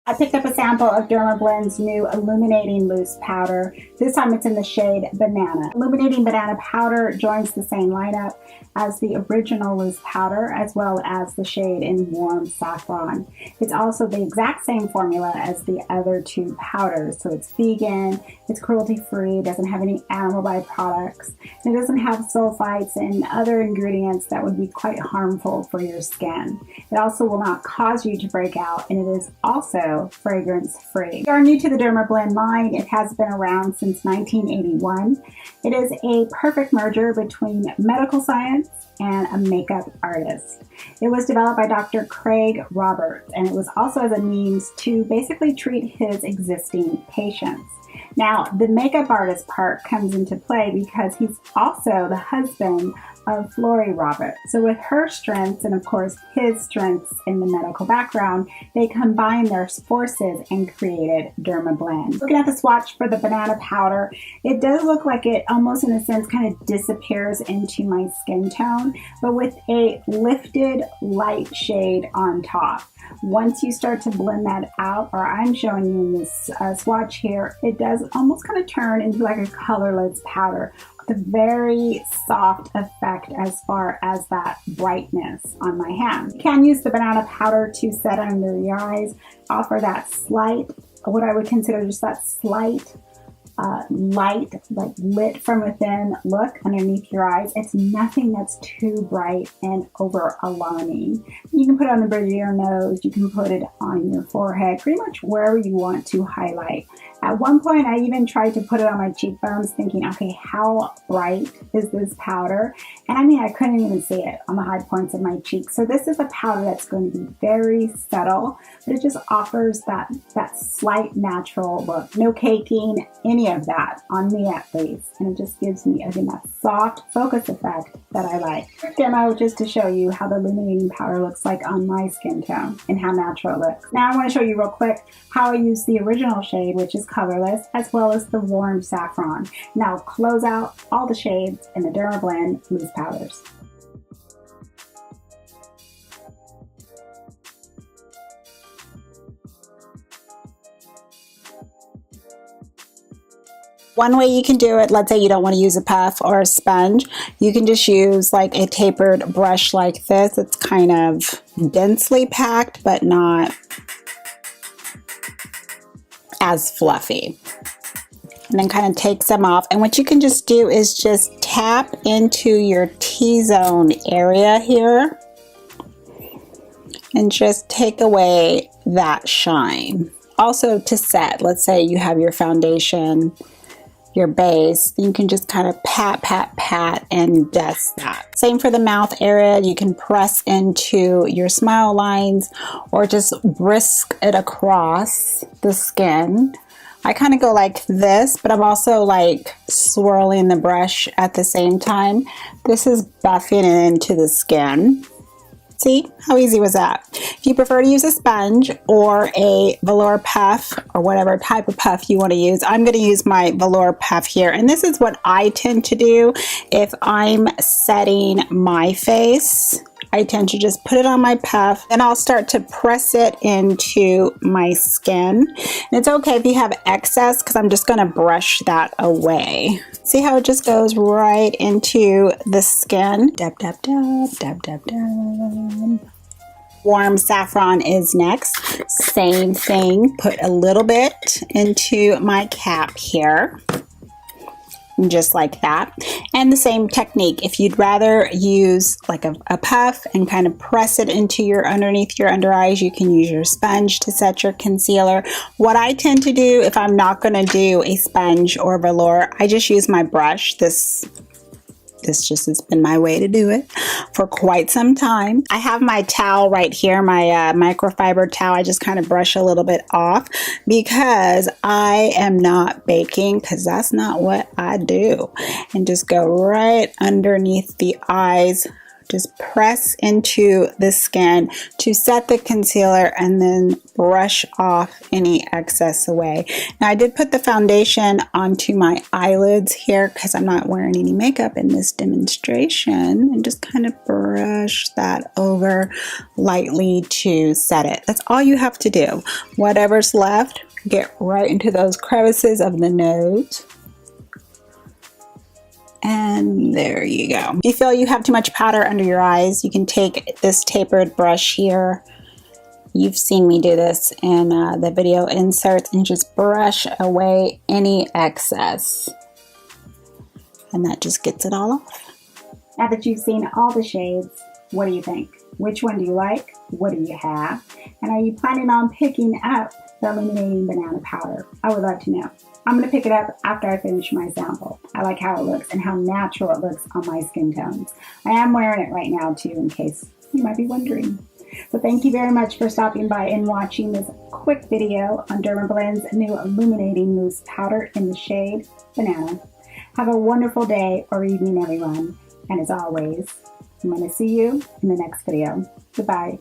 I picked up a sample of DermaBlend's new Illuminating Loose Powder. This time it's in the shade Banana. Illuminating Banana Powder joins the same lineup as the original loose powder, as well as the shade in Warm Saffron. It's also the exact same formula as the other two powders. So it's vegan, it's cruelty-free, doesn't have any animal byproducts, and it doesn't have sulfites and other ingredients that would be quite harmful for your skin. It also will not cause you to break out, and it is also fragrance-free. If you are new to the DermaBlend line, it has been around since 1981. It is a perfect merger between medical science and a makeup artist. It was developed by Dr. Craig Roberts, and it was also as a means to basically treat his existing patients. Now, the makeup artist part comes into play because he's also the husband of Florrie Roberts. So with her strengths and of course his strengths in the medical background, they combined their forces and created DermaBlend. Looking at the swatch for the banana powder, it does look like it almost in a sense kind of disappears into my skin tone, but with a lifted light shade on top. Once you start to blend that out, or I'm showing you in this swatch here, it does almost kind of turn into like a colorless powder with a very soft effect as far as that brightness on my hand. You can use the banana powder to set under the eyes, offer that slight, what I would consider just that slight light, like lit from within look underneath your eyes. It's nothing that's too bright and over alarming. You can put it on the bridge of your nose, you can put it on your forehead, pretty much wherever you want to highlight. At one point, I even tried to put it on my cheekbones thinking, okay, how bright is this powder? And I mean, I couldn't even see it on the high points of my cheeks. So this is a powder that's going to be very subtle, but it just offers that slight natural look. No caking, any of that, on me at least. And it just gives me, again, that soft focus effect that I like. Quick demo just to show you how the illuminating powder looks like on my skin tone and how natural it looks. Now I want to show you real quick how I use the original shade, which is colorless, as well as the Warm Saffron. Now close out all the shades in the DermaBlend Loose Powders. One way you can do it, let's say you don't want to use a puff or a sponge, you can just use like a tapered brush like this. It's kind of densely packed, but not as fluffy. And then kind of take some off. And what you can just do is just tap into your T-zone area here and just take away that shine. Also to set, let's say you have your foundation, your base, you can just kind of pat, pat, pat and dust that. Same for the mouth area. You can press into your smile lines or just brisk it across the skin. I kind of go like this, but I'm also like swirling the brush at the same time. This is buffing it into the skin. See, how easy was that? If you prefer to use a sponge or a velour puff or whatever type of puff you want to use, I'm going to use my velour puff here. And this is what I tend to do if I'm setting my face. I tend to just put it on my puff and I'll start to press it into my skin. And it's okay if you have excess because I'm just going to brush that away. See how it just goes right into the skin? Dab, dab, dab, dab, dab, dab. Warm Saffron is next. Same thing. Put a little bit into my cap here. Just like that. And the same technique. If you'd rather use like a puff and kind of press it into your underneath your under eyes, you can use your sponge to set your concealer. What I tend to do if I'm not going to do a sponge or velour, I just use my brush. This just has been my way to do it for quite some time. I have my towel right here, my microfiber towel. I just kind of brush a little bit off because I am not baking, because that's not what I do. And just go right underneath the eyes, just press into the skin to set the concealer and then brush off any excess away. Now I did put the foundation onto my eyelids here because I'm not wearing any makeup in this demonstration, and just kind of brush that over lightly to set it. That's all you have to do. Whatever's left, get right into those crevices of the nose. And there you go. If you feel you have too much powder under your eyes, you can take this tapered brush here. You've seen me do this in the video inserts, and just brush away any excess. And that just gets it all off. Now that you've seen all the shades, what do you think? Which one do you like? What do you have? And are you planning on picking up the Illuminating Banana Powder? I would love to know. I'm going to pick it up after I finish my sample. I like how it looks and how natural it looks on my skin tones. I am wearing it right now too, in case you might be wondering. So thank you very much for stopping by and watching this quick video on DermaBlend's new Illuminating Loose Powder in the shade Banana. Have a wonderful day or evening, everyone. And as always, I'm going to see you in the next video. Goodbye.